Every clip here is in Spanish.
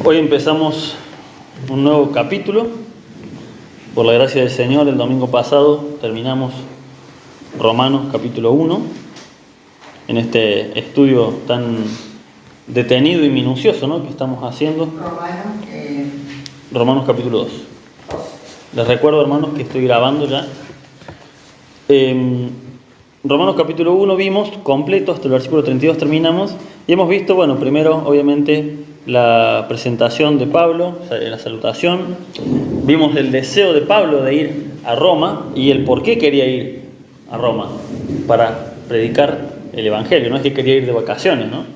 Hoy empezamos un nuevo capítulo. Por la gracia del Señor, el domingo pasado terminamos Romanos capítulo 1, en este estudio tan detenido y minucioso, ¿no?, que estamos haciendo. Romanos capítulo 2. Les recuerdo, hermanos, que estoy grabando ya. Romanos capítulo 1 vimos completo, hasta el versículo 32 terminamos, y hemos visto, bueno, primero obviamente la presentación de Pablo, la salutación. Vimos el deseo de Pablo de ir a Roma y el por qué quería ir a Roma para predicar el Evangelio. No es que quería ir de vacaciones, ¿no?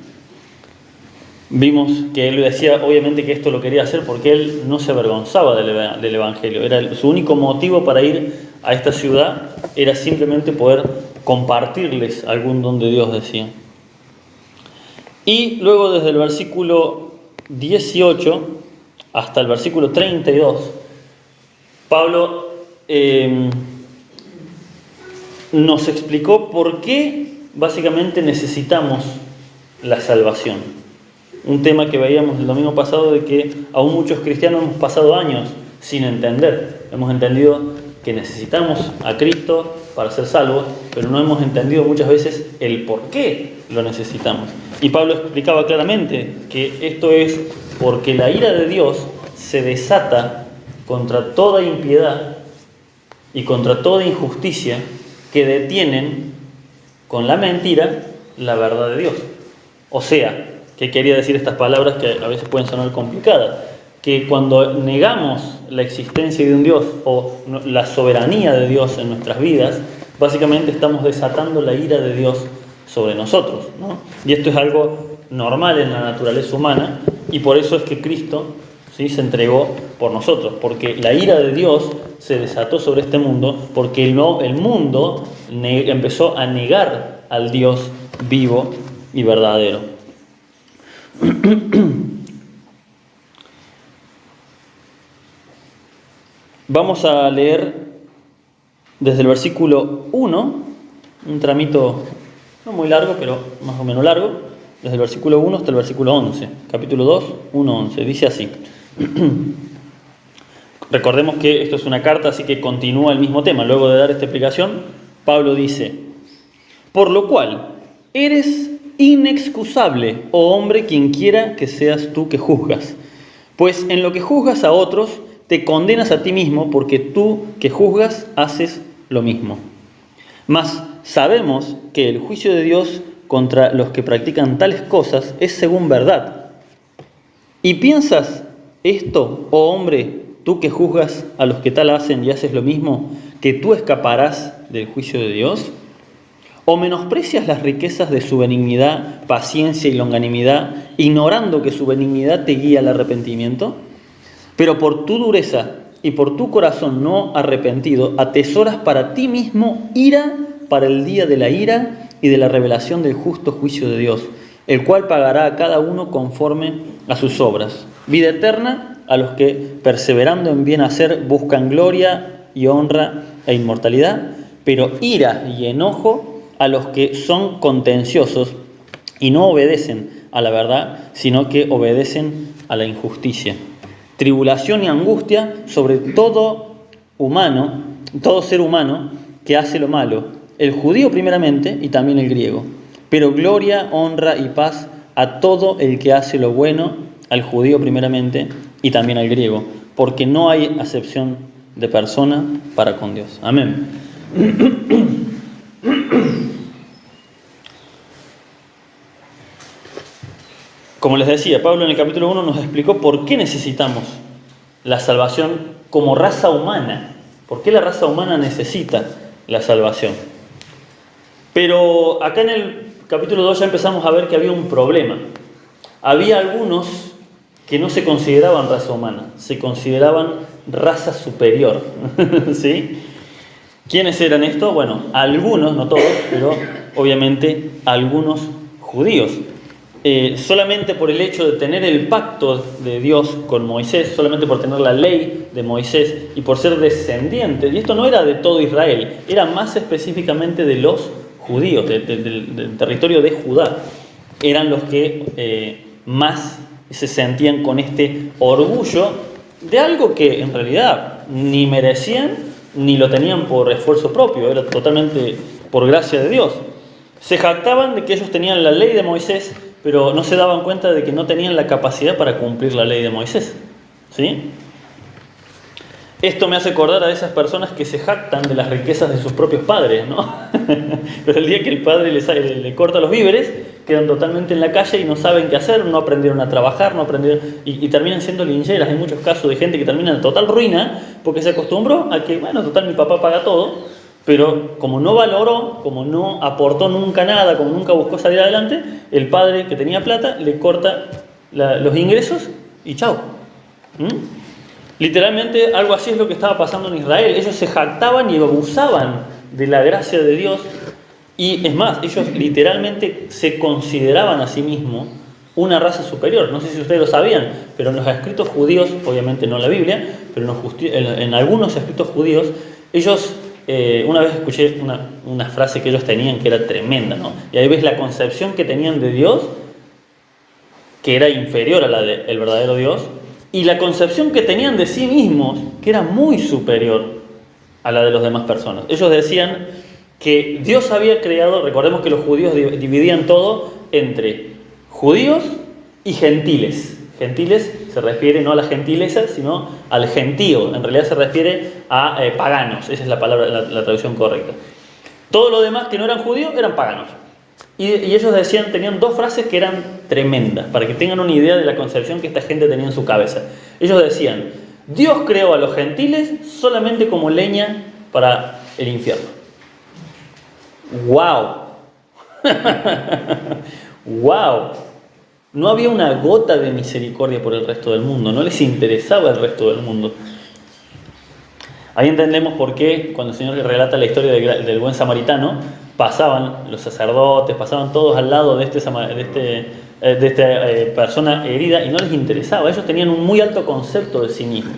Vimos que él decía obviamente que esto lo quería hacer porque él no se avergonzaba del Evangelio. Su único motivo para ir a esta ciudad era simplemente poder compartirles algún don de Dios, decía. Y luego desde el versículo 18 hasta el versículo 32, Pablo nos explicó por qué básicamente necesitamos la salvación. Un tema que veíamos el domingo pasado, de que aún muchos cristianos hemos pasado años sin entender. Hemos entendido que necesitamos a Cristo para ser salvos, pero no hemos entendido muchas veces el por qué lo necesitamos. Y Pablo explicaba claramente que esto es porque la ira de Dios se desata contra toda impiedad y contra toda injusticia que detienen con la mentira la verdad de Dios. O sea, ¿qué quería decir estas palabras que a veces pueden sonar complicadas? Que cuando negamos la existencia de un Dios o la soberanía de Dios en nuestras vidas, básicamente estamos desatando la ira de Dios sobre nosotros, ¿no? Y esto es algo normal en la naturaleza humana, y por eso es que Cristo, ¿sí?, se entregó por nosotros, porque la ira de Dios se desató sobre este mundo, porque el mundo empezó a negar al Dios vivo y verdadero. Vamos a leer desde el versículo 1, un tramito no muy largo, pero más o menos largo, desde el versículo 1 hasta el versículo 11, capítulo 2, 1, 11, dice así. Recordemos que esto es una carta, así que continúa el mismo tema. Luego de dar esta explicación, Pablo dice: por lo cual, eres inexcusable, oh hombre, quien quiera que seas tú que juzgas. Pues en lo que juzgas a otros, te condenas a ti mismo, porque tú que juzgas haces lo mismo. Mas sabemos que el juicio de Dios contra los que practican tales cosas es según verdad. ¿Y piensas esto, oh hombre, tú que juzgas a los que tal hacen y haces lo mismo, que tú escaparás del juicio de Dios? ¿O menosprecias las riquezas de su benignidad, paciencia y longanimidad, ignorando que su benignidad te guía al arrepentimiento? Pero por tu dureza y por tu corazón no arrepentido, atesoras para ti mismo ira para el día de la ira y de la revelación del justo juicio de Dios, el cual pagará a cada uno conforme a sus obras. Vida eterna a los que, perseverando en bien hacer, buscan gloria y honra e inmortalidad, pero ira y enojo a los que son contenciosos y no obedecen a la verdad, sino que obedecen a la injusticia. Tribulación y angustia sobre todo ser humano que hace lo malo, el judío primeramente y también el griego. Pero gloria, honra y paz a todo el que hace lo bueno, al judío primeramente y también al griego, porque no hay acepción de persona para con Dios. Amén. Como les decía, Pablo en el capítulo 1 nos explicó por qué necesitamos la salvación como raza humana. ¿Por qué la raza humana necesita la salvación? Pero acá en el capítulo 2 ya empezamos a ver que había un problema. Había algunos que no se consideraban raza humana, se consideraban raza superior. ¿Sí? ¿Quiénes eran estos? Bueno, algunos, no todos, pero obviamente algunos judíos. Solamente por el hecho de tener el pacto de Dios con Moisés, solamente por tener la ley de Moisés y por ser descendientes, y esto no era de todo Israel, era más específicamente de los judíos, del territorio de Judá, eran los que más y se sentían con este orgullo de algo que en realidad ni merecían ni lo tenían por esfuerzo propio, era totalmente por gracia de Dios. Se jactaban de que ellos tenían la ley de Moisés, pero no se daban cuenta de que no tenían la capacidad para cumplir la ley de Moisés. ¿Sí? Esto me hace acordar a esas personas que se jactan de las riquezas de sus propios padres, ¿no? Pero el día que el padre le corta los víveres, quedan totalmente en la calle y no saben qué hacer, no aprendieron a trabajar, no aprendieron y terminan siendo lincheras. Hay muchos casos de gente que termina en total ruina porque se acostumbró a que, bueno, total, mi papá paga todo, pero como no valoró, como no aportó nunca nada, como nunca buscó salir adelante, el padre que tenía plata le corta los ingresos y chao. Literalmente algo así es lo que estaba pasando en Israel. Ellos se jactaban y abusaban de la gracia de Dios. Y es más, ellos literalmente se consideraban a sí mismos una raza superior. No sé si ustedes lo sabían, pero en los escritos judíos, obviamente no en la Biblia, pero en algunos escritos judíos, ellos, una vez escuché una frase que ellos tenían que era tremenda, ¿no? Y ahí ves la concepción que tenían de Dios, que era inferior a la del verdadero Dios, y la concepción que tenían de sí mismos, que era muy superior a la de las demás personas. Ellos decían que Dios había creado, recordemos que los judíos dividían todo entre judíos y gentiles. Gentiles se refiere no a la gentileza, sino al gentío. En realidad se refiere a paganos, esa es la palabra, la traducción correcta. Todo lo demás que no eran judíos eran paganos. Y ellos decían, tenían dos frases que eran tremendas, para que tengan una idea de la concepción que esta gente tenía en su cabeza. Ellos decían, Dios creó a los gentiles solamente como leña para el infierno. ¡Wow! ¡Wow! No había una gota de misericordia por el resto del mundo, no les interesaba el resto del mundo. Ahí entendemos por qué, cuando el Señor relata la historia del buen samaritano, pasaban los sacerdotes, pasaban todos al lado de esta persona herida y no les interesaba. Ellos tenían un muy alto concepto de sí mismos.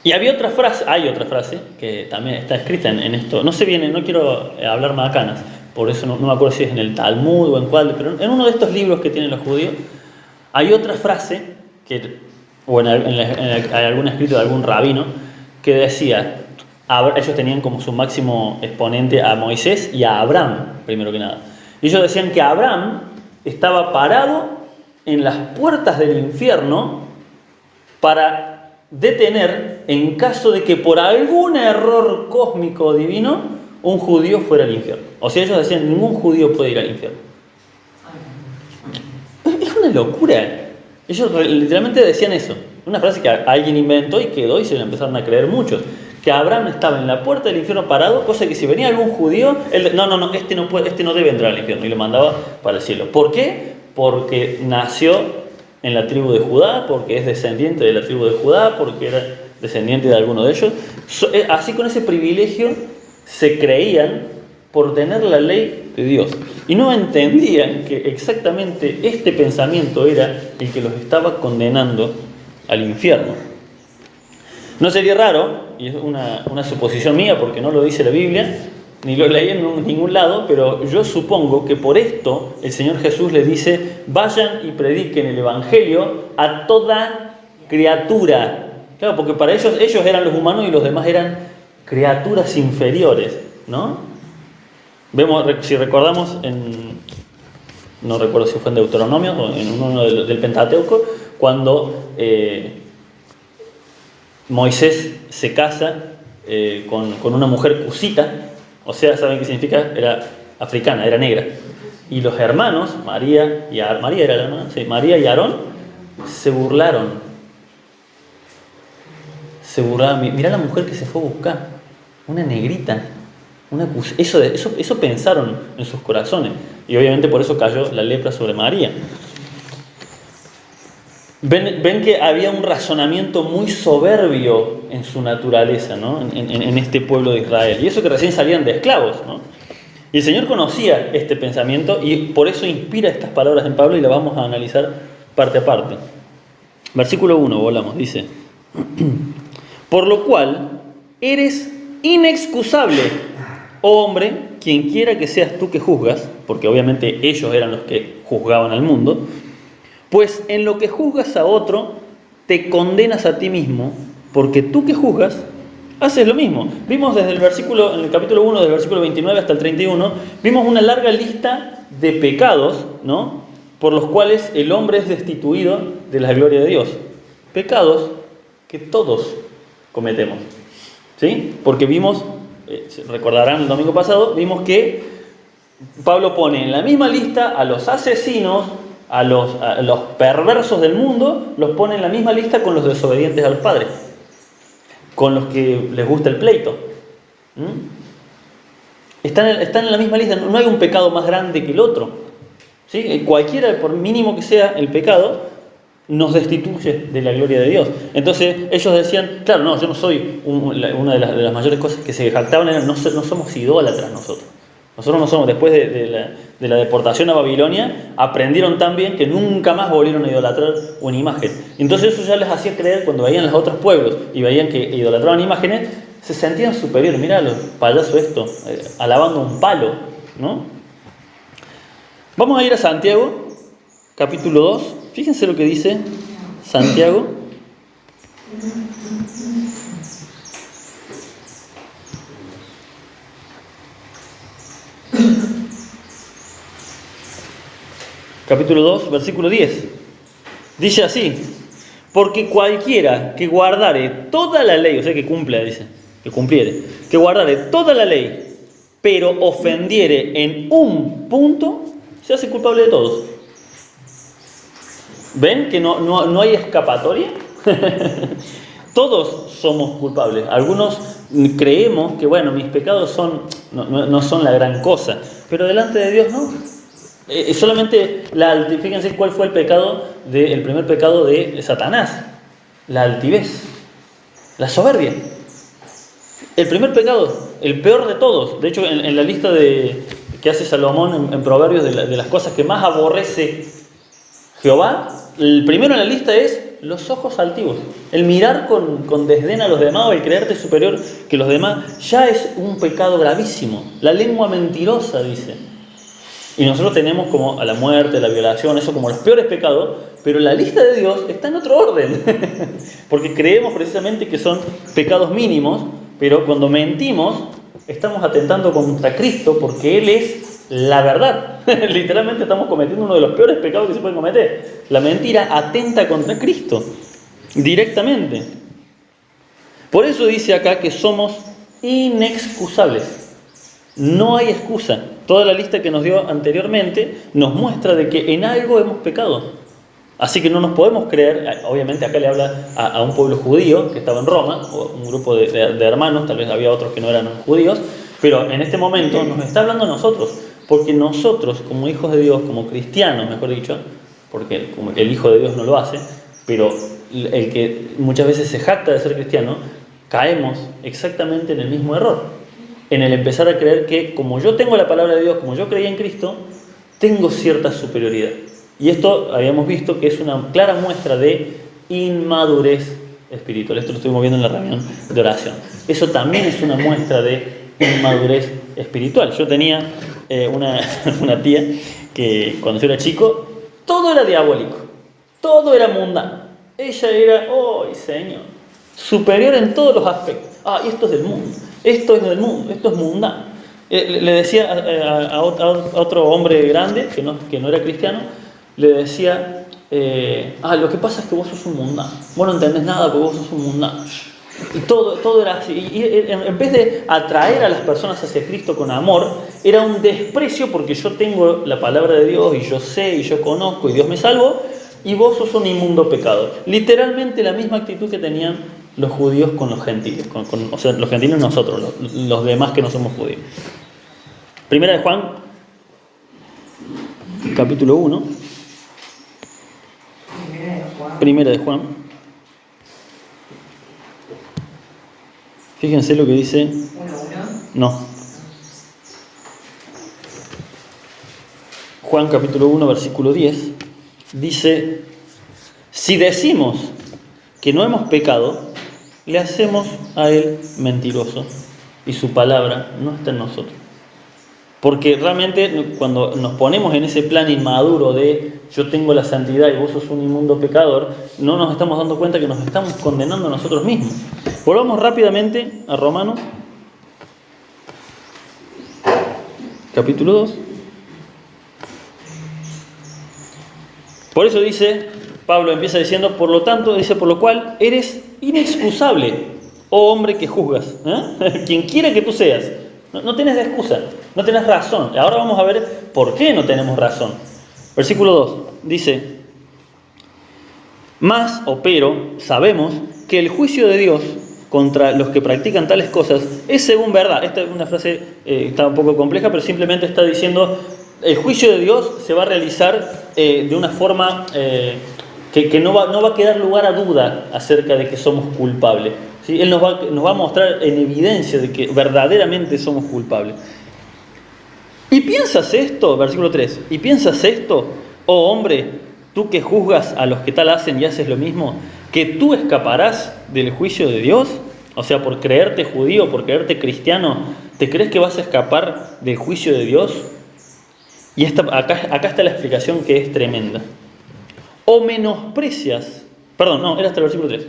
Y hay otra frase que también está escrita en esto. No sé bien, no quiero hablar macanas, por eso no me acuerdo si es en el Talmud o en cuál, pero en uno de estos libros que tienen los judíos, hay otra frase, o en algún escrito de algún rabino, que decía, ellos tenían como su máximo exponente a Moisés y a Abraham, primero que nada. Y ellos decían que Abraham estaba parado en las puertas del infierno para detener, en caso de que por algún error cósmico o divino, un judío fuera al infierno. O sea, ellos decían, ningún judío puede ir al infierno. Es una locura. Ellos literalmente decían eso. Una frase que alguien inventó y quedó y se la empezaron a creer muchos. Que Abraham estaba en la puerta del infierno parado, cosa que si venía algún judío, este no debe entrar al infierno, y lo mandaba para el cielo. ¿Por qué? Porque nació en la tribu de Judá, porque es descendiente de la tribu de Judá, porque era descendiente de alguno de ellos. Así, con ese privilegio se creían por tener la ley de Dios. Y no entendían que exactamente este pensamiento era el que los estaba condenando al infierno. No sería raro, y es una suposición mía porque no lo dice la Biblia, ni lo leí en ningún lado, pero yo supongo que por esto el Señor Jesús les dice, vayan y prediquen el Evangelio a toda criatura. Claro, porque para ellos eran los humanos y los demás eran criaturas inferiores, ¿no? Vemos, si recordamos, no recuerdo si fue en Deuteronomio o en uno del Pentateuco, cuando Moisés se casa con una mujer cusita, o sea, ¿saben qué significa? Era africana, era negra. Y los hermanos, María y Aarón, se burlaron. Mirá la mujer que se fue a buscar, una negrita. Eso pensaron en sus corazones. Y obviamente por eso cayó la lepra sobre María. Ven que había un razonamiento muy soberbio en su naturaleza, ¿no? En este pueblo de Israel. Y eso que recién salían de esclavos, ¿no? Y el Señor conocía este pensamiento y por eso inspira estas palabras en Pablo y las vamos a analizar parte a parte. Versículo 1, volamos, dice: por lo cual eres inexcusable, oh hombre, quien quiera que seas tú que juzgas, porque obviamente ellos eran los que juzgaban al mundo, pues en lo que juzgas a otro, te condenas a ti mismo, porque tú que juzgas, haces lo mismo. Vimos desde el versículo, en el capítulo 1, del versículo 29 hasta el 31, vimos una larga lista de pecados, ¿no?, por los cuales el hombre es destituido de la gloria de Dios. Pecados que todos cometemos, ¿sí? Porque vimos, recordarán el domingo pasado, vimos que Pablo pone en la misma lista a los asesinos, a los perversos del mundo, los pone en la misma lista con los desobedientes a los padres, con los que les gusta el pleito. Están en la misma lista, no hay un pecado más grande que el otro. ¿Sí? Cualquiera, por mínimo que sea el pecado, nos destituye de la gloria de Dios. Entonces ellos decían, claro, no, yo no soy, una de las mayores cosas que se jactaban era, no somos idólatras nosotros. Nosotros no somos, después de la deportación a Babilonia, aprendieron tan bien que nunca más volvieron a idolatrar una imagen. Entonces eso ya les hacía creer, cuando veían los otros pueblos y veían que idolatraban imágenes, se sentían superiores. Mirá los payasos esto, alabando un palo, ¿no? Vamos a ir a Santiago, capítulo 2. Fíjense lo que dice Santiago. Capítulo 2, versículo 10. Dice así: porque cualquiera que guardare toda la ley, o sea que cumpla, dice, que cumpliere, que guardare toda la ley, pero ofendiere en un punto, se hace culpable de todos. ¿Ven que no hay escapatoria? Todos somos culpables. Algunos creemos que, bueno, mis pecados no son la gran cosa, pero delante de Dios no. Solamente fíjense cuál fue el primer pecado de Satanás: la altivez, la soberbia. El primer pecado, el peor de todos. De hecho, en la lista que hace Salomón en Proverbios de las cosas que más aborrece Jehová, el primero en la lista es los ojos altivos. El mirar con desdén a los demás, o el creerte superior que los demás, ya es un pecado gravísimo. La lengua mentirosa, dice. Y nosotros tenemos como a la muerte, la violación, eso como los peores pecados, pero la lista de Dios está en otro orden. Porque creemos precisamente que son pecados mínimos, pero cuando mentimos estamos atentando contra Cristo, porque Él es la verdad. Literalmente estamos cometiendo uno de los peores pecados que se pueden cometer. La mentira atenta contra Cristo, directamente. Por eso dice acá que somos inexcusables. No hay excusa. Toda la lista que nos dio anteriormente nos muestra de que en algo hemos pecado. Así que no nos podemos creer. Obviamente acá le habla a un pueblo judío que estaba en Roma, o un grupo de hermanos, tal vez había otros que no eran judíos, pero en este momento nos está hablando a nosotros, porque nosotros como hijos de Dios, como cristianos mejor dicho, porque como el hijo de Dios no lo hace, pero el que muchas veces se jacta de ser cristiano, caemos exactamente en el mismo error, en el empezar a creer que como yo tengo la palabra de Dios, como yo creía en Cristo, tengo cierta superioridad. Y esto habíamos visto que es una clara muestra de inmadurez espiritual. Esto lo estuvimos viendo en la reunión de oración. Eso también es una muestra de inmadurez espiritual. Yo tenía una tía que cuando yo era chico, todo era diabólico, todo era mundano. Ella era, Señor, superior en todos los aspectos. Y esto es del mundo, esto es del mundo, esto es mundano. Le decía a otro hombre grande que no era cristiano, le decía, lo que pasa es que vos sos un mundano, vos no entendés nada porque vos sos un mundano. Y todo era así. Y en vez de atraer a las personas hacia Cristo con amor, era un desprecio porque yo tengo la palabra de Dios y yo sé y yo conozco y Dios me salvó, y vos sos un inmundo pecador. Literalmente la misma actitud que tenían los judíos con los gentiles, o sea, los gentiles nosotros, los demás que no somos judíos. Primera de Juan, capítulo 1. Primera de Juan. Fíjense lo que dice. No. Juan capítulo 1, versículo 10. Dice: si decimos que no hemos pecado, le hacemos a Él mentiroso, y su palabra no está en nosotros. Porque realmente cuando nos ponemos en ese plan inmaduro de yo tengo la santidad y vos sos un inmundo pecador, no nos estamos dando cuenta que nos estamos condenando a nosotros mismos. Volvamos rápidamente a Romanos, capítulo 2. Por eso dice, Pablo empieza diciendo, por lo tanto, dice, por lo cual eres inexcusable, oh hombre que juzgas, quien quiera que tú seas. No tienes excusa, no tienes razón. Ahora vamos a ver por qué no tenemos razón. Versículo 2 dice, mas o pero sabemos que el juicio de Dios contra los que practican tales cosas es según verdad. Esta es una frase está un poco compleja, pero simplemente está diciendo el juicio de Dios se va a realizar de una forma que no va a quedar lugar a duda acerca de que somos culpables. ¿Sí? Él nos va a mostrar en evidencia de que verdaderamente somos culpables. ¿Y piensas esto? Versículo 3. ¿Y piensas esto, oh hombre, tú que juzgas a los que tal hacen y haces lo mismo, que tú escaparás del juicio de Dios? O sea, por creerte judío, por creerte cristiano, ¿te crees que vas a escapar del juicio de Dios? Y acá está la explicación que es tremenda. O menosprecias, era hasta el versículo 3.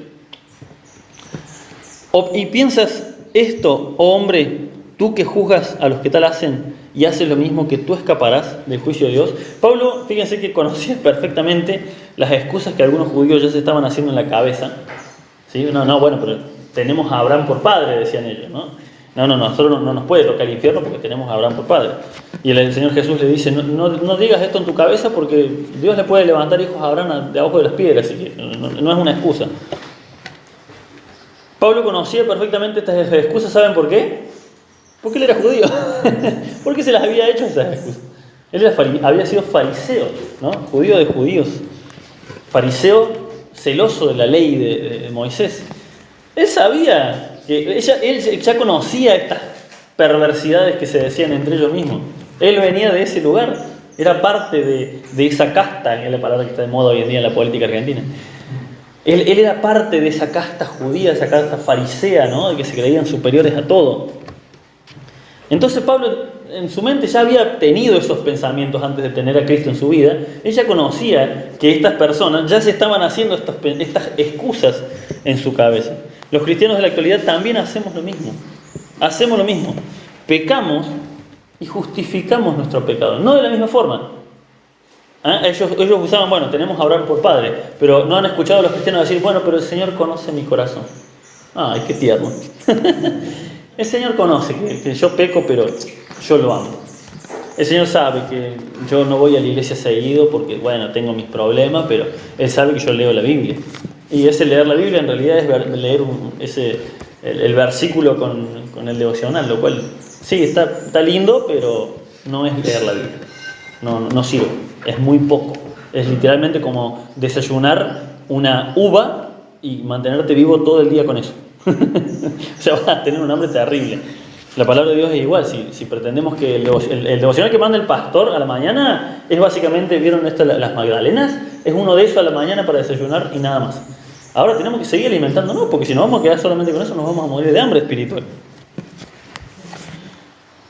Y piensas esto, oh hombre, tú que juzgas a los que tal hacen y haces lo mismo, que tú escaparás del juicio de Dios. Pablo, fíjense que conocía perfectamente las excusas que algunos judíos ya se estaban haciendo en la cabeza. ¿Sí? Pero tenemos a Abraham por padre, decían ellos, ¿no? Nosotros no nos puede tocar el infierno porque tenemos a Abraham por padre. Y el Señor Jesús le dice, no digas esto en tu cabeza porque Dios le puede levantar hijos a Abraham de abajo de las piedras, así que no es una excusa. Pablo conocía perfectamente estas excusas, ¿saben por qué? Porque él era judío. ¿Por qué se las había hecho esas excusas? Él había sido fariseo, ¿no? Judío de judíos. Fariseo celoso de la ley de Moisés. Él sabía que él ya conocía estas perversidades que se decían entre ellos mismos. Él venía de ese lugar, era parte de esa casta, que es la palabra que está de moda hoy en día en la política argentina. Él era parte de esa casta judía, esa casta farisea, ¿no? De que se creían superiores a todo. Entonces Pablo en su mente ya había tenido esos pensamientos antes de tener a Cristo en su vida. Él ya conocía que estas personas ya se estaban haciendo estas excusas en su cabeza. Los cristianos de la actualidad también hacemos lo mismo. Hacemos lo mismo. Pecamos y justificamos nuestro pecado. No de la misma forma. Ellos usaban, tenemos a Abraham por padre, pero no han escuchado a los cristianos decir, pero el Señor conoce mi corazón. Ay, qué tierno. El Señor conoce que yo peco, pero yo lo amo. El Señor sabe que yo no voy a la iglesia seguido porque, tengo mis problemas, pero Él sabe que yo leo la Biblia. Y ese leer la Biblia en realidad es leer el versículo con el devocional, lo cual sí, está lindo, pero no es leer la Biblia. No sirve, es muy poco. Es literalmente como desayunar una uva y mantenerte vivo todo el día con eso. O sea, vas a tener un hambre terrible. La palabra de Dios es igual. Si pretendemos que el devocional que manda el pastor a la mañana es básicamente, ¿vieron esto, las magdalenas? Es uno de esos a la mañana para desayunar y nada más. Ahora tenemos que seguir alimentándonos, porque si nos vamos a quedar solamente con eso, nos vamos a morir de hambre espiritual.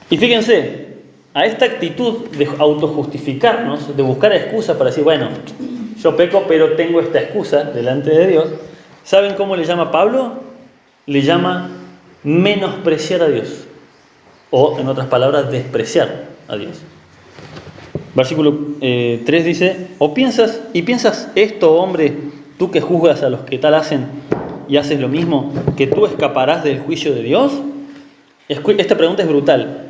Y fíjense, a esta actitud de autojustificarnos, de buscar excusas para decir, yo peco, pero tengo esta excusa delante de Dios, ¿saben cómo le llama Pablo? Le llama menospreciar a Dios. O, en otras palabras, despreciar a Dios. Versículo 3 dice, piensas esto, hombre, tú que juzgas a los que tal hacen y haces lo mismo, que tú escaparás del juicio de Dios. Esta pregunta es brutal.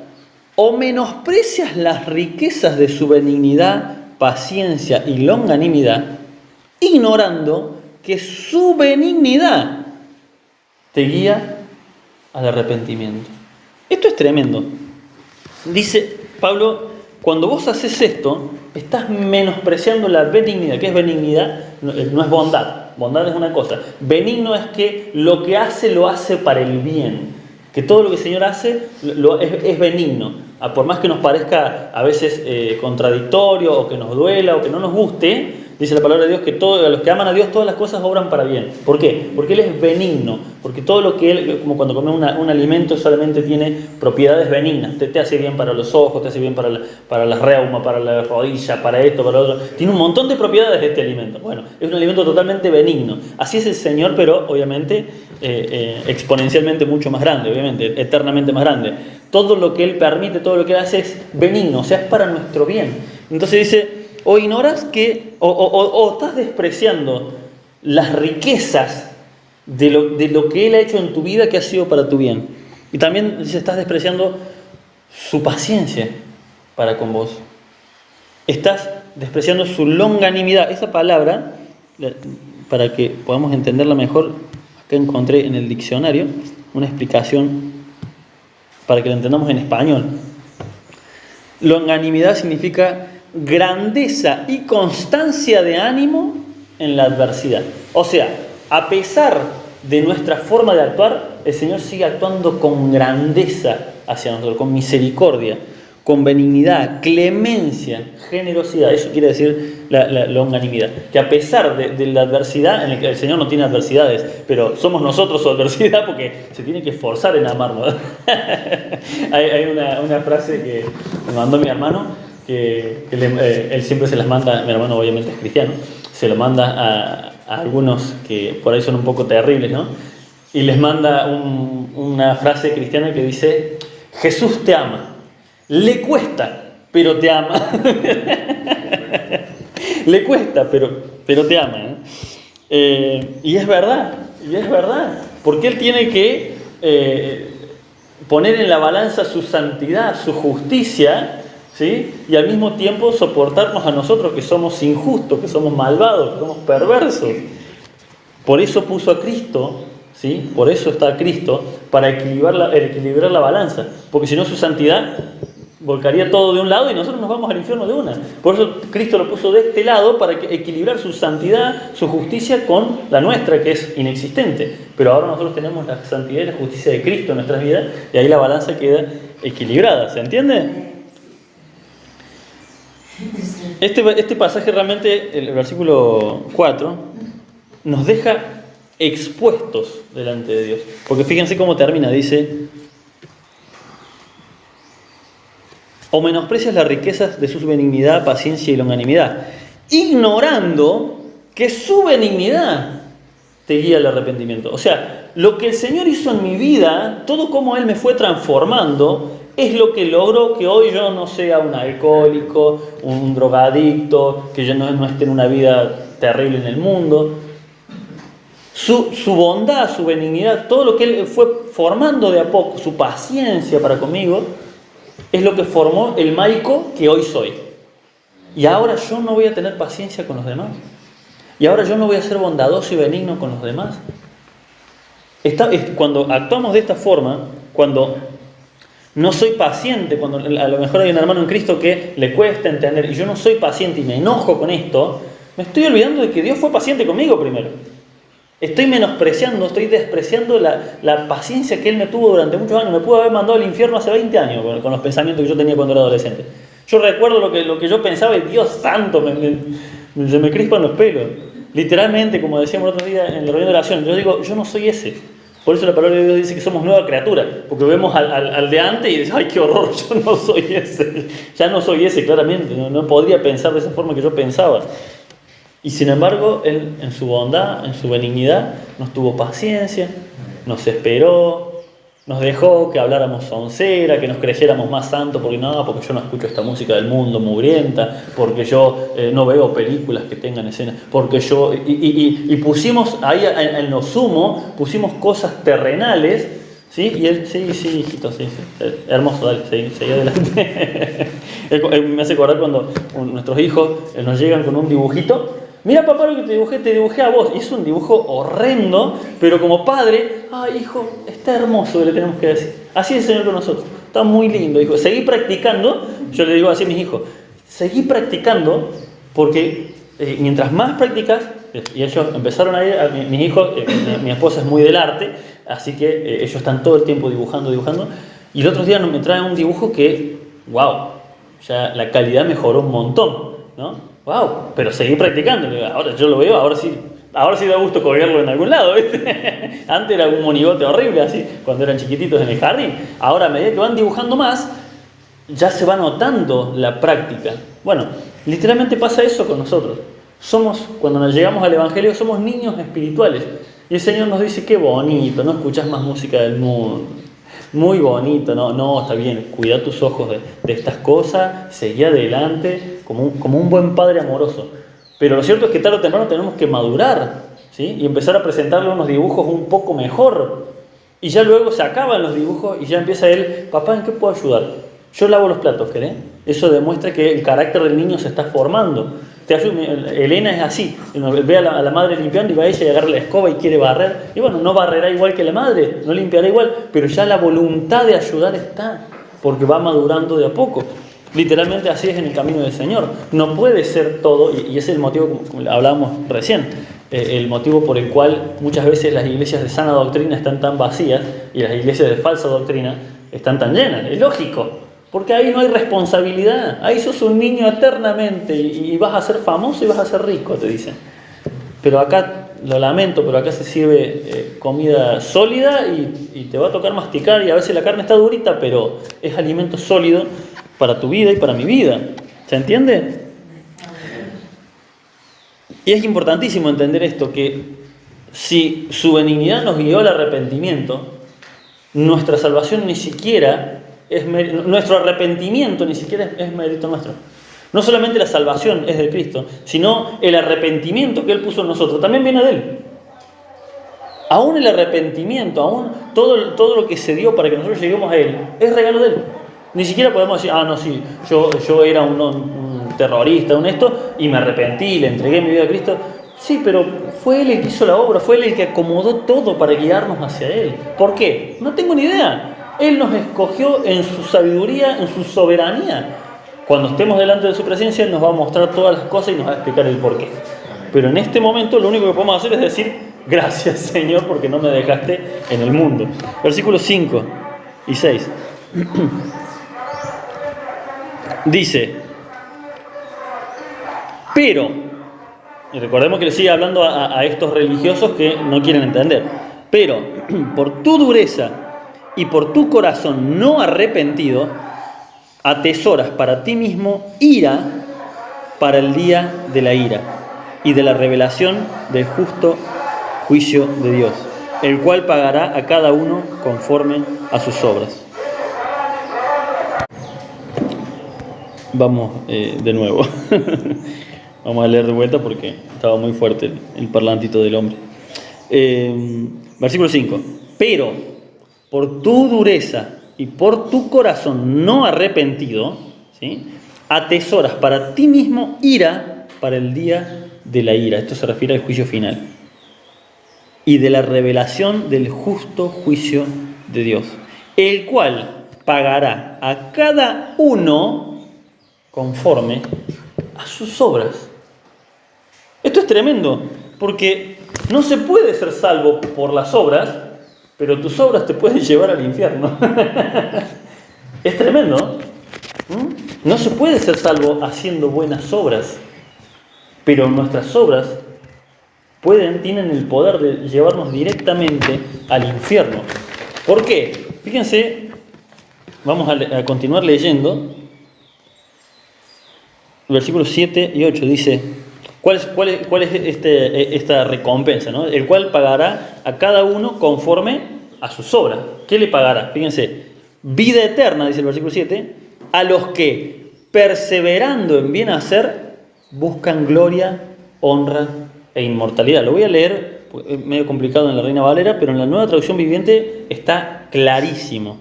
¿O menosprecias las riquezas de su benignidad, paciencia y longanimidad, ignorando que su benignidad te guía al arrepentimiento? Esto es tremendo. Dice Pablo, cuando vos haces esto, estás menospreciando la benignidad. ¿Qué es benignidad? No es bondad. Bondad es una cosa. Benigno es que lo que hace, lo hace para el bien. Que todo lo que el Señor hace es benigno. Por más que nos parezca a veces contradictorio, o que nos duela, o que no nos guste, Dice la palabra de Dios que a los que aman a Dios todas las cosas obran para bien. ¿Por qué? Porque Él es benigno. Porque todo lo que Él, como cuando comes un alimento, solamente tiene propiedades benignas. Te hace bien para los ojos, te hace bien para las reumas, para la rodilla, para esto, para lo otro. Tiene un montón de propiedades este alimento. Bueno, es un alimento totalmente benigno. Así es el Señor, pero obviamente exponencialmente mucho más grande, obviamente, eternamente más grande. Todo lo que Él permite, todo lo que Él hace es benigno, o sea, es para nuestro bien. Entonces dice, o ignoras que, o estás despreciando las riquezas de lo que Él ha hecho en tu vida, que ha sido para tu bien. Y también dice, estás despreciando su paciencia para con vos. Estás despreciando su longanimidad. Esa palabra, para que podamos entenderla mejor, acá encontré en el diccionario una explicación para que la entendamos en español. Longanimidad significa grandeza y constancia de ánimo en la adversidad. O sea, a pesar de nuestra forma de actuar, el Señor sigue actuando con grandeza hacia nosotros, con misericordia, con benignidad, clemencia, generosidad. Eso quiere decir la longanimidad. Que a pesar de la adversidad, en el que el Señor no tiene adversidades, pero somos nosotros su adversidad porque se tiene que esforzar en amarnos. Hay una frase que me mandó mi hermano, que él siempre se las manda, mi hermano obviamente es cristiano, se lo manda a algunos que por ahí son un poco terribles, ¿no? Y les manda una frase cristiana que dice, Jesús te ama. Le cuesta, pero te ama. Le cuesta, pero te ama. Y es verdad, porque Él tiene que poner en la balanza su santidad, su justicia, ¿sí? Y al mismo tiempo soportarnos a nosotros que somos injustos, que somos malvados, que somos perversos. Por eso puso a Cristo, ¿sí? Por eso está Cristo, para equilibrar la balanza. Porque si no, su santidad volcaría todo de un lado y nosotros nos vamos al infierno de una. Por eso Cristo lo puso de este lado para equilibrar su santidad, su justicia con la nuestra, que es inexistente. Pero ahora nosotros tenemos la santidad y la justicia de Cristo en nuestras vidas y ahí la balanza queda equilibrada. ¿Se entiende? Este pasaje realmente, el versículo 4, nos deja expuestos delante de Dios. Porque fíjense cómo termina, dice, o menosprecias las riquezas de su benignidad, paciencia y longanimidad, ignorando que su benignidad te guía al arrepentimiento. O sea, lo que el Señor hizo en mi vida, todo como Él me fue transformando, es lo que logró que hoy yo no sea un alcohólico, un drogadicto, que yo no esté en una vida terrible en el mundo. Su bondad, su benignidad, todo lo que Él fue formando de a poco, su paciencia para conmigo, es lo que formó el Maico que hoy soy. Y ahora yo no voy a tener paciencia con los demás. Y ahora yo no voy a ser bondadoso y benigno con los demás. Cuando actuamos de esta forma, cuando no soy paciente, cuando a lo mejor hay un hermano en Cristo que le cuesta entender, y yo no soy paciente y me enojo con esto, me estoy olvidando de que Dios fue paciente conmigo primero. Estoy menospreciando, estoy despreciando la paciencia que Él me tuvo durante muchos años. Me pudo haber mandado al infierno hace 20 años con los pensamientos que yo tenía cuando era adolescente. Yo recuerdo lo que yo pensaba y Dios santo, se me crispan los pelos. Literalmente, como decíamos el otro día en la reunión de oración, yo digo, yo no soy ese. Por eso la palabra de Dios dice que somos nueva criatura, porque vemos al de antes y dices, ¡ay, qué horror! Yo no soy ese. Ya no soy ese, claramente. No podría pensar de esa forma que yo pensaba. Y sin embargo, Él en su bondad, en su benignidad, nos tuvo paciencia, nos esperó, nos dejó que habláramos soncera, que nos creyéramos más santos, porque yo no escucho esta música del mundo mugrienta, porque yo no veo películas que tengan escenas, porque yo... Y pusimos ahí en lo sumo, pusimos cosas terrenales, ¿sí? Y Él, sí, hijito, sí. Hermoso, dale, seguí adelante. Él me hace acordar cuando nuestros hijos nos llegan con un dibujito. Mira, papá, lo que te dibujé a vos. Y es un dibujo horrendo, pero como padre, ay, hijo, está hermoso, que le tenemos que decir. Así es el Señor con nosotros. Está muy lindo, hijo. Seguí practicando. Yo le digo así a mis hijos. Seguí practicando, porque mientras más practicas, y ellos empezaron a ir, mis hijos, mi esposa es muy del arte, así que ellos están todo el tiempo dibujando. Y el otro día me traen un dibujo que, wow, ya la calidad mejoró un montón, ¿no? wow, pero seguí practicando. Ahora yo lo veo, ahora sí da gusto colgarlo en algún lado, ¿viste? Antes era un monigote horrible así, cuando eran chiquititos en el jardín. Ahora a medida que van dibujando más, ya se va notando la práctica. Bueno, literalmente pasa eso con nosotros. Cuando nos llegamos al Evangelio, somos niños espirituales. Y el Señor nos dice, qué bonito, no escuchas más música del mundo. Muy bonito, no, está bien, cuida tus ojos de estas cosas, seguí adelante, como un buen padre amoroso. Pero lo cierto es que tarde o temprano tenemos que madurar, ¿sí? Y empezar a presentarle unos dibujos un poco mejor. Y ya luego se acaban los dibujos y ya empieza él, papá, ¿en qué puedo ayudar? Yo lavo los platos, ¿querés? Eso demuestra que el carácter del niño se está formando. Elena es así, ve a la madre limpiando y va ella y agarra la escoba y quiere barrer. Y bueno, no barrerá igual que la madre, no limpiará igual, pero ya la voluntad de ayudar está, porque va madurando de a poco. Literalmente así es en el camino del Señor. No puede ser todo, y ese es el motivo, como hablábamos recién, el motivo por el cual muchas veces las iglesias de sana doctrina están tan vacías y las iglesias de falsa doctrina están tan llenas. Es lógico. Porque ahí no hay responsabilidad, ahí sos un niño eternamente y vas a ser famoso y vas a ser rico, te dicen. Pero acá, lo lamento, pero acá se sirve comida sólida y te va a tocar masticar y a veces la carne está durita, pero es alimento sólido para tu vida y para mi vida. ¿Se entiende? Y es importantísimo entender esto, que si su benignidad nos guió al arrepentimiento, nuestra salvación ni siquiera... nuestro arrepentimiento ni siquiera es mérito nuestro. No solamente la salvación es de Cristo, sino el arrepentimiento que Él puso en nosotros también viene de Él. Aún el arrepentimiento, aún todo lo que se dio para que nosotros lleguemos a Él, es regalo de Él. Ni siquiera podemos decir, no, sí, yo era un terrorista, un esto, y me arrepentí, le entregué mi vida a Cristo. Sí, pero fue Él el que hizo la obra, fue Él el que acomodó todo para guiarnos hacia Él. ¿Por qué? No tengo ni idea. Él nos escogió en su sabiduría, en su soberanía. Cuando estemos delante de su presencia, Él nos va a mostrar todas las cosas y nos va a explicar el porqué. Pero en este momento lo único que podemos hacer es decir, gracias Señor, porque no me dejaste en el mundo. Versículos 5 y 6. Dice, pero, y recordemos que le sigue hablando a estos religiosos que no quieren entender, pero por tu dureza y por tu corazón no arrepentido, atesoras para ti mismo ira para el día de la ira y de la revelación del justo juicio de Dios, el cual pagará a cada uno conforme a sus obras. Vamos de nuevo. Vamos a leer de vuelta porque estaba muy fuerte el parlantito del hombre. Versículo 5. Pero por tu dureza y por tu corazón no arrepentido, ¿sí?, atesoras para ti mismo ira para el día de la ira. Esto se refiere al juicio final. Y de la revelación del justo juicio de Dios, el cual pagará a cada uno conforme a sus obras. Esto es tremendo, porque no se puede ser salvo por las obras, pero tus obras te pueden llevar al infierno. Es tremendo. No se puede ser salvo haciendo buenas obras, pero nuestras obras tienen el poder de llevarnos directamente al infierno. ¿Por qué? Fíjense, vamos a continuar leyendo. Versículos 7 y 8 dice, ¿cuál es esta recompensa, ¿no? El cual pagará a cada uno conforme a sus obras. ¿Qué le pagará? Fíjense, vida eterna, dice el versículo 7, a los que, perseverando en bien hacer, buscan gloria, honra e inmortalidad. Lo voy a leer, es medio complicado en la Reina Valera, pero en la Nueva Traducción Viviente está clarísimo.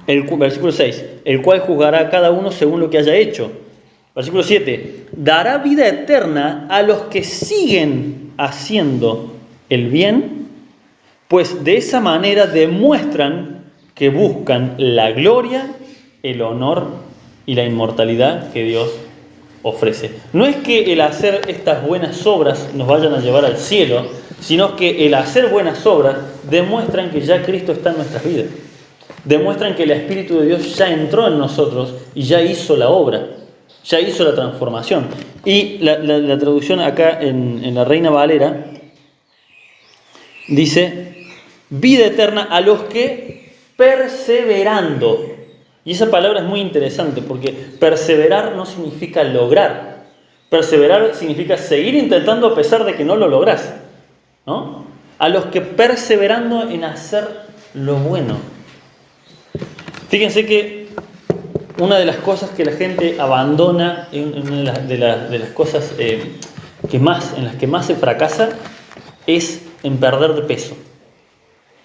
Versículo 6, el cual juzgará a cada uno según lo que haya hecho. Versículo 7, dará vida eterna a los que siguen haciendo el bien, pues de esa manera demuestran que buscan la gloria, el honor y la inmortalidad que Dios ofrece. No es que el hacer estas buenas obras nos vayan a llevar al cielo, sino que el hacer buenas obras demuestran que ya Cristo está en nuestras vidas. Demuestran que el Espíritu de Dios ya entró en nosotros y ya hizo la obra. Ya hizo la transformación. Y la traducción acá en la Reina Valera dice, vida eterna a los que perseverando. Y esa palabra es muy interesante porque perseverar no significa lograr. Perseverar significa seguir intentando a pesar de que no lo lográs, ¿no? A los que perseverando en hacer lo bueno. Fíjense que una de las cosas que la gente abandona, una de las cosas en las que más se fracasa, es en perder de peso,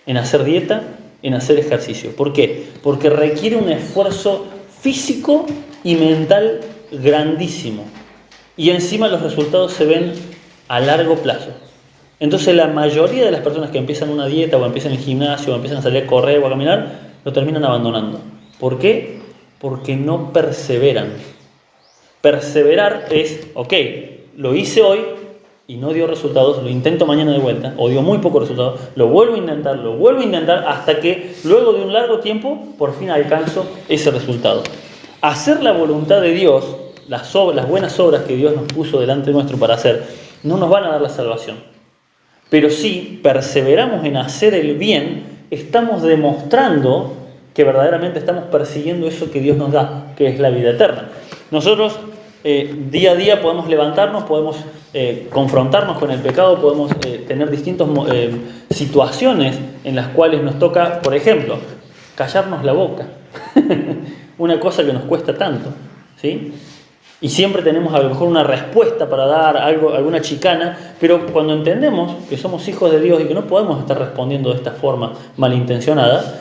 en hacer dieta, en hacer ejercicio. ¿Por qué? Porque requiere un esfuerzo físico y mental grandísimo. Y encima los resultados se ven a largo plazo. Entonces la mayoría de las personas que empiezan una dieta o empiezan el gimnasio o empiezan a salir a correr o a caminar, lo terminan abandonando. ¿Por qué? Porque no perseveran. Perseverar es, ok, lo hice hoy y no dio resultados, lo intento mañana de vuelta, o dio muy pocos resultados, lo vuelvo a intentar, hasta que luego de un largo tiempo, por fin alcanzo ese resultado. Hacer la voluntad de Dios, las buenas obras que Dios nos puso delante nuestro para hacer, no nos van a dar la salvación. Pero si perseveramos en hacer el bien, estamos demostrando que verdaderamente estamos persiguiendo eso que Dios nos da, que es la vida eterna. Nosotros día a día podemos levantarnos, podemos confrontarnos con el pecado, podemos tener distintas situaciones en las cuales nos toca, por ejemplo, callarnos la boca. Una cosa que nos cuesta tanto, ¿sí? Y siempre tenemos a lo mejor una respuesta para dar, alguna chicana, pero cuando entendemos que somos hijos de Dios y que no podemos estar respondiendo de esta forma malintencionada,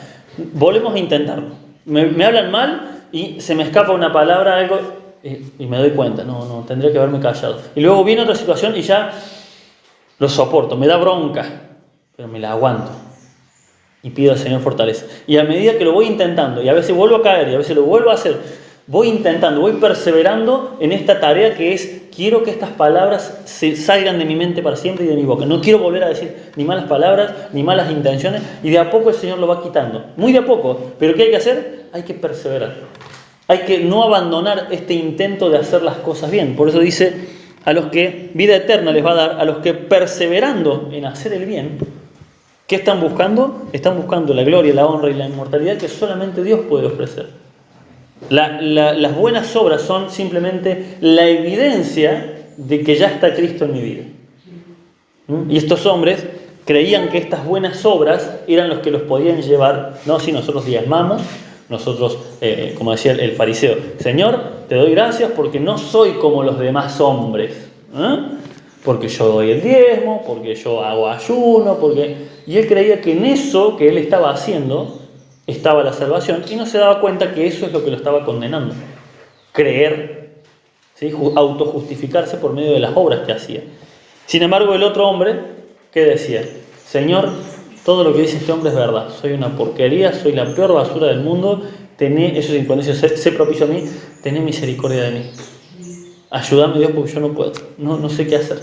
volvemos a intentarlo. Me hablan mal y se me escapa una palabra, algo, y me doy cuenta, no, tendría que haberme callado. Y luego viene otra situación y ya lo soporto, me da bronca, pero me la aguanto. Y pido al Señor fortaleza. Y a medida que lo voy intentando, y a veces vuelvo a caer, y a veces lo vuelvo a hacer, voy intentando, voy perseverando en esta tarea que es, quiero que estas palabras se salgan de mi mente para siempre y de mi boca. No quiero volver a decir ni malas palabras, ni malas intenciones, y de a poco el Señor lo va quitando. Muy de a poco, pero ¿qué hay que hacer? Hay que perseverar. Hay que no abandonar este intento de hacer las cosas bien. Por eso dice, a los que vida eterna les va a dar, a los que perseverando en hacer el bien, ¿qué están buscando? Están buscando la gloria, la honra y la inmortalidad que solamente Dios puede ofrecer. Las buenas obras son simplemente la evidencia de que ya está Cristo en mi vida. Y estos hombres creían que estas buenas obras eran los que los podían llevar. No, si nosotros diezmamos, nosotros, como decía el fariseo, Señor, te doy gracias porque no soy como los demás hombres. Porque yo doy el diezmo, porque yo hago ayuno, Y él creía que en eso que él estaba haciendo estaba la salvación y no se daba cuenta que eso es lo que lo estaba condenando. Creer, ¿sí? Autojustificarse por medio de las obras que hacía. Sin embargo, el otro hombre, ¿qué decía? Señor, todo lo que dice este hombre es verdad. Soy una porquería, soy la peor basura del mundo. Eso es incondicio, sé propicio a mí, tené misericordia de mí. Ayúdame, Dios, porque yo no puedo. No sé qué hacer.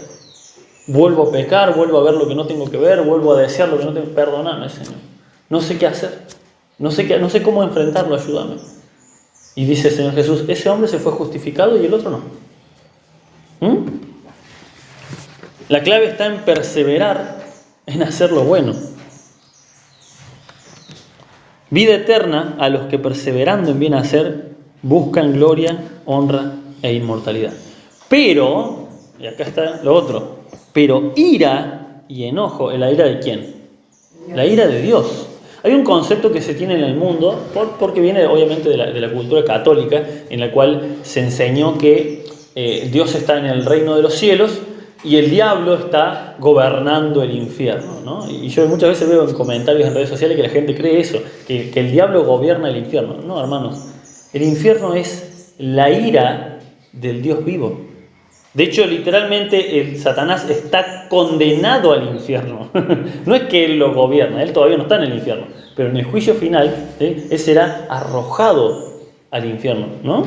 Vuelvo a pecar, vuelvo a ver lo que no tengo que ver, vuelvo a desear lo que no tengo. Perdóname, Señor. No sé qué hacer. No sé cómo enfrentarlo, ayúdame. Y dice el Señor Jesús, ese hombre se fue justificado y el otro no. La clave está en perseverar, en hacer lo bueno. Vida eterna a los que perseverando en bien hacer, buscan gloria, honra e inmortalidad. Pero, y acá está lo otro, pero ira y enojo, ¿la ira de quién? La ira de Dios. Hay un concepto que se tiene en el mundo, porque viene obviamente de la cultura católica, en la cual se enseñó que Dios está en el reino de los cielos y el diablo está gobernando el infierno, ¿no? Y yo muchas veces veo en comentarios en redes sociales que la gente cree eso, que el diablo gobierna el infierno. No, hermanos, el infierno es la ira del Dios vivo. De hecho, literalmente, el Satanás está condenado al infierno. No es que él lo gobierna, él todavía no está en el infierno. Pero en el juicio final, él será arrojado al infierno, ¿no?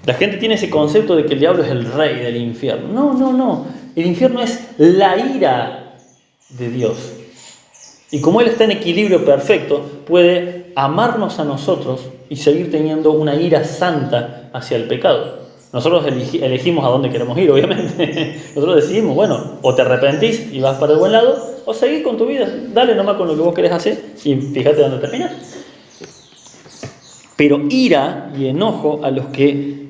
La gente tiene ese concepto de que el diablo es el rey del infierno. No. El infierno es la ira de Dios. Y como Él está en equilibrio perfecto, puede amarnos a nosotros y seguir teniendo una ira santa hacia el pecado. Nosotros elegimos a dónde queremos ir, obviamente. Nosotros decidimos, bueno, o te arrepentís y vas para el buen lado, o seguís con tu vida. Dale nomás con lo que vos querés hacer y fíjate dónde terminás. Pero ira y enojo a los que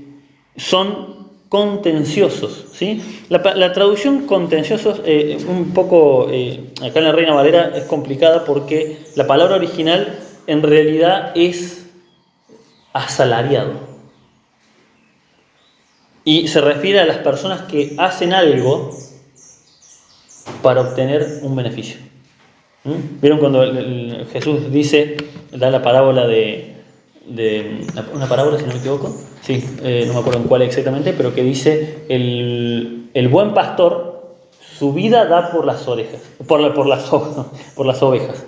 son contenciosos, ¿sí? La traducción contenciosos, un poco, acá en la Reina Valera es complicada porque la palabra original en realidad es asalariado. Y se refiere a las personas que hacen algo para obtener un beneficio. ¿Vieron cuando Jesús da la parábola de una parábola, si no me equivoco? Sí, no me acuerdo en cuál exactamente, pero que dice el buen pastor su vida da por las orejas, por las ovejas.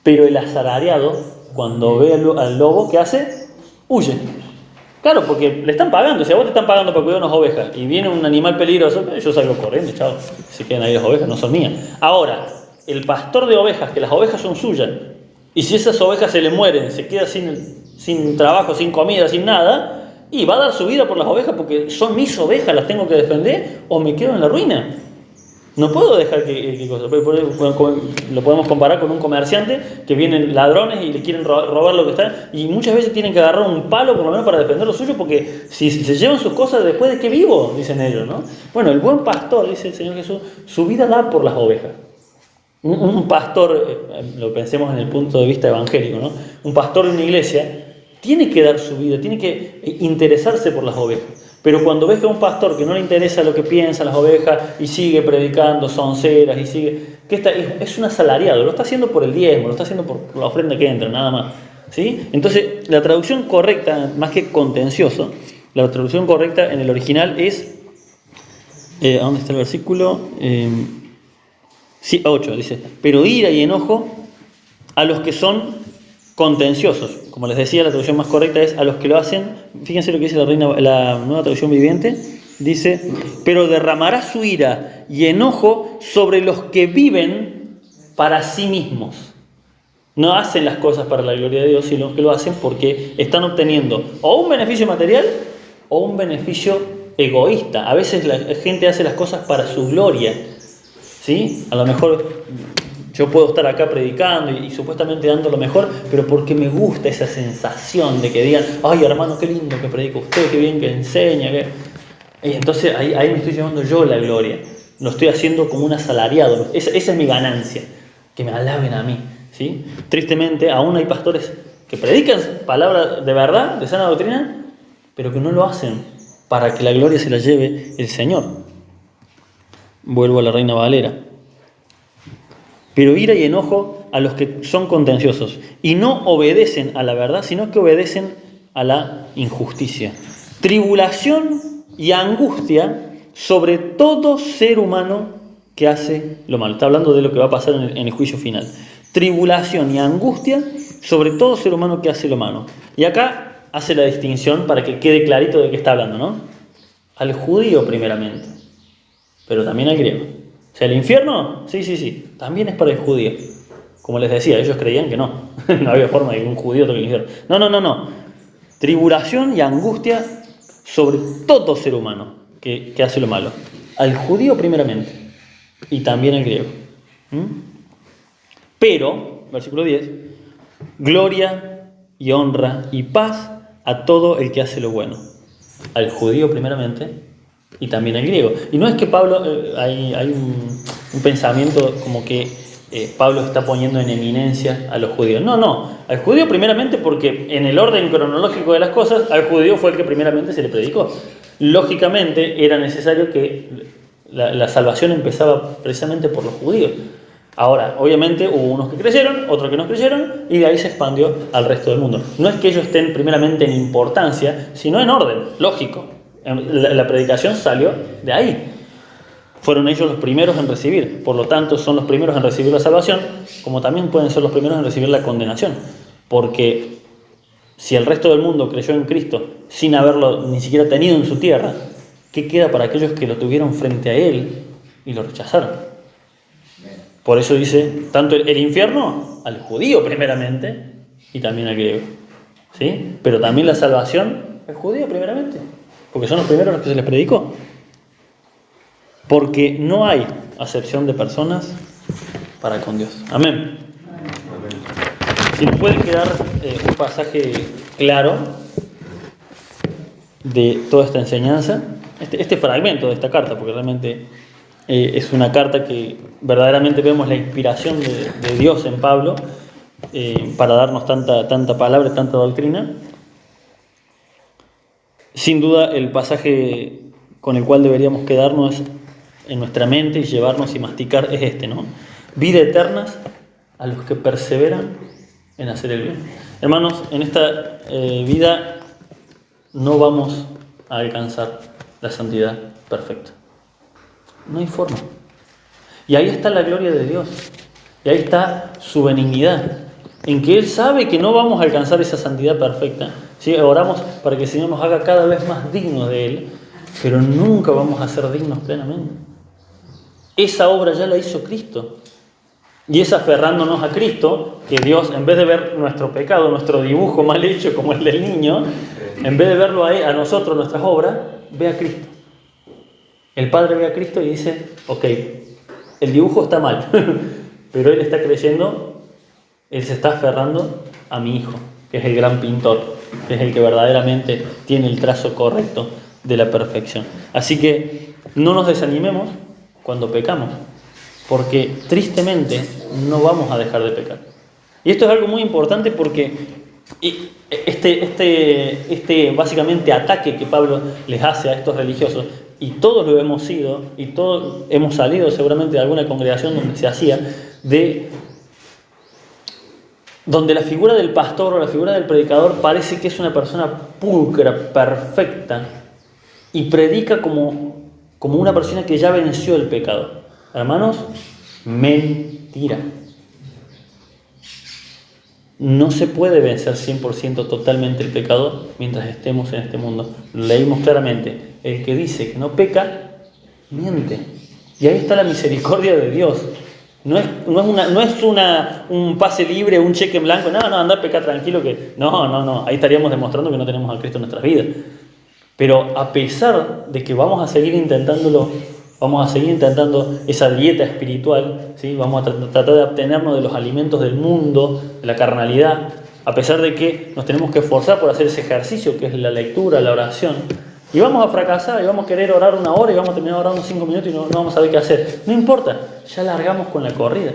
Pero el asalariado, cuando ve al lobo, ¿qué hace? Huye. Claro, porque le están pagando. Si a vos te están pagando para cuidar unas ovejas y viene un animal peligroso, yo salgo corriendo, chao. Si quedan ahí las ovejas, no son mías. Ahora, el pastor de ovejas, que las ovejas son suyas, y si esas ovejas se le mueren, se queda sin trabajo, sin comida, sin nada, y va a dar su vida por las ovejas porque son mis ovejas, las tengo que defender, o me quedo en la ruina. No puedo dejar que cosa. Lo podemos comparar con un comerciante que vienen ladrones y le quieren robar lo que está. Y muchas veces tienen que agarrar un palo por lo menos para defender lo suyo, porque si se llevan sus cosas, después de qué vivo, dicen ellos, ¿no? Bueno, el buen pastor, dice el Señor Jesús, su vida da por las ovejas. Un pastor, lo pensemos en el punto de vista evangélico, ¿no? Un pastor de una iglesia tiene que dar su vida, tiene que interesarse por las ovejas. Pero cuando ves que a un pastor que no le interesa lo que piensan las ovejas y sigue predicando sonceras y sigue... es un asalariado, lo está haciendo por el diezmo, lo está haciendo por la ofrenda que entra, nada más. ¿Sí? Entonces, la traducción correcta, más que contencioso, la traducción correcta en el original es... ¿a dónde está el versículo? Sí, 8, dice, pero ira y enojo a los que son contenciosos. Como les decía, la traducción más correcta es a los que lo hacen. Fíjense lo que dice la Nueva Traducción Viviente. Dice, pero derramará su ira y enojo sobre los que viven para sí mismos. No hacen las cosas para la gloria de Dios, sino que lo hacen porque están obteniendo o un beneficio material o un beneficio egoísta. A veces la gente hace las cosas para su gloria. ¿Sí? A lo mejor yo puedo estar acá predicando y supuestamente dando lo mejor, pero porque me gusta esa sensación de que digan, ay hermano, qué lindo que predica usted, qué bien que enseña. Y entonces ahí me estoy llevando yo la gloria. Lo estoy haciendo como un asalariado. Esa es mi ganancia, que me alaben a mí. ¿Sí? Tristemente, aún hay pastores que predican palabras de verdad, de sana doctrina, pero que no lo hacen para que la gloria se la lleve el Señor. Vuelvo a la Reina Valera. Pero ira y enojo a los que son contenciosos y no obedecen a la verdad, sino que obedecen a la injusticia. Tribulación y angustia sobre todo ser humano que hace lo malo. Está hablando de lo que va a pasar en el juicio final. Tribulación y angustia sobre todo ser humano que hace lo malo. Y acá hace la distinción para que quede clarito de qué está hablando, ¿no? Al judío primeramente, pero también al griego. O sea, el infierno, sí, también es para el judío. Como les decía, ellos creían que no. No había forma de que un judío toque el infierno. No. Tribulación y angustia sobre todo ser humano que hace lo malo. Al judío primeramente y también al griego. Pero, versículo 10, gloria y honra y paz a todo el que hace lo bueno. Al judío primeramente y también al griego. Y no es que Pablo, hay un pensamiento como que Pablo está poniendo en eminencia a los judíos. No, al judío primeramente porque en el orden cronológico de las cosas, al judío fue el que primeramente se le predicó. Lógicamente era necesario que la salvación empezaba precisamente por los judíos. Ahora, obviamente hubo unos que creyeron, otros que no creyeron, y de ahí se expandió al resto del mundo. No es que ellos estén primeramente en importancia, sino en orden, lógico. La predicación salió de ahí. Fueron ellos los primeros en recibir, por lo tanto son los primeros en recibir la salvación, como también pueden ser los primeros en recibir la condenación. Porque si el resto del mundo creyó en Cristo sin haberlo ni siquiera tenido en su tierra, ¿qué queda para aquellos que lo tuvieron frente a Él y lo rechazaron? Por eso dice, tanto el infierno al judío primeramente y también al griego. ¿Sí? Pero también la salvación el judío primeramente, porque son los primeros a los que se les predicó. Porque no hay acepción de personas para con Dios. Amén. Si nos puede quedar un pasaje claro de toda esta enseñanza, este fragmento de esta carta, porque realmente es una carta que verdaderamente vemos la inspiración de Dios en Pablo para darnos tanta palabra, tanta doctrina. Sin duda el pasaje con el cual deberíamos quedarnos en nuestra mente y llevarnos y masticar es este, ¿no? Vida eterna a los que perseveran en hacer el bien. Hermanos, en esta vida no vamos a alcanzar la santidad perfecta. No hay forma. Y ahí está la gloria de Dios. Y ahí está su benignidad. En que Él sabe que no vamos a alcanzar esa santidad perfecta. ¿Sí? Oramos para que el Señor nos haga cada vez más dignos de Él, pero nunca vamos a ser dignos plenamente. Esa obra ya la hizo Cristo. Y es aferrándonos a Cristo que Dios, en vez de ver nuestro pecado, nuestro dibujo mal hecho como el del niño, en vez de verlo a nosotros, nuestras obras, ve a Cristo. El Padre ve a Cristo y dice, ok, el dibujo está mal, pero Él está creyendo, Él se está aferrando a mi Hijo, que es el gran pintor, que es el que verdaderamente tiene el trazo correcto de la perfección. Así que no nos desanimemos cuando pecamos, porque tristemente no vamos a dejar de pecar. Y esto es algo muy importante porque este básicamente ataque que Pablo les hace a estos religiosos, y todos lo hemos sido, y todos hemos salido seguramente de alguna congregación donde se hacía, donde la figura del pastor o la figura del predicador parece que es una persona pulcra, perfecta, y predica como una persona que ya venció el pecado. Hermanos, mentira. No se puede vencer 100% totalmente el pecado mientras estemos en este mundo. Lo leímos claramente. El que dice que no peca, miente. Y ahí está la misericordia de Dios. No es un pase libre, un cheque en blanco. No, anda a pecar tranquilo. No. Ahí estaríamos demostrando que no tenemos a Cristo en nuestras vidas. Pero a pesar de que vamos a seguir intentándolo, vamos a seguir intentando esa dieta espiritual, ¿sí? Vamos a tratar de abstenernos de los alimentos del mundo, de la carnalidad, a pesar de que nos tenemos que esforzar por hacer ese ejercicio que es la lectura, la oración. Y vamos a fracasar y vamos a querer orar 1 hora y vamos a terminar orando 5 minutos y no vamos a saber qué hacer. No importa, ya largamos con la corrida.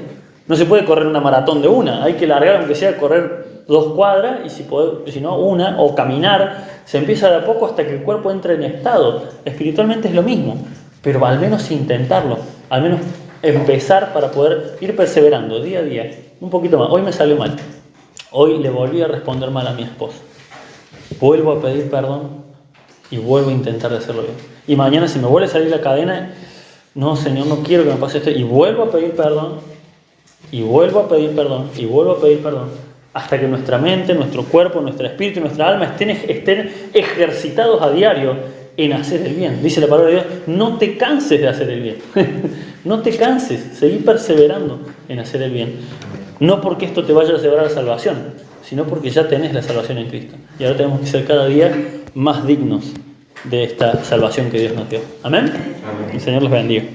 No se puede correr una maratón de una, hay que largar aunque sea correr 2 cuadras y si no 1, o caminar. Se empieza de a poco hasta que el cuerpo entre en estado. Espiritualmente es lo mismo. Pero al menos intentarlo, al menos empezar para poder ir perseverando día a día, un poquito más. Hoy me salió mal, hoy le volví a responder mal a mi esposa, vuelvo a pedir perdón y vuelvo a intentar de hacerlo bien. Y mañana si me vuelve a salir la cadena, no Señor, no quiero que me pase esto, y vuelvo a pedir perdón, y vuelvo a pedir perdón, y vuelvo a pedir perdón, hasta que nuestra mente, nuestro cuerpo, nuestro espíritu y nuestra alma estén ejercitados a diario en hacer el bien. Dice la palabra de Dios, no te canses de hacer el bien. No te canses, seguí perseverando en hacer el bien. No porque esto te vaya a llevar a la salvación, sino porque ya tenés la salvación en Cristo. Y ahora tenemos que ser cada día más dignos de esta salvación que Dios nos dio. Amén. El Señor los bendiga.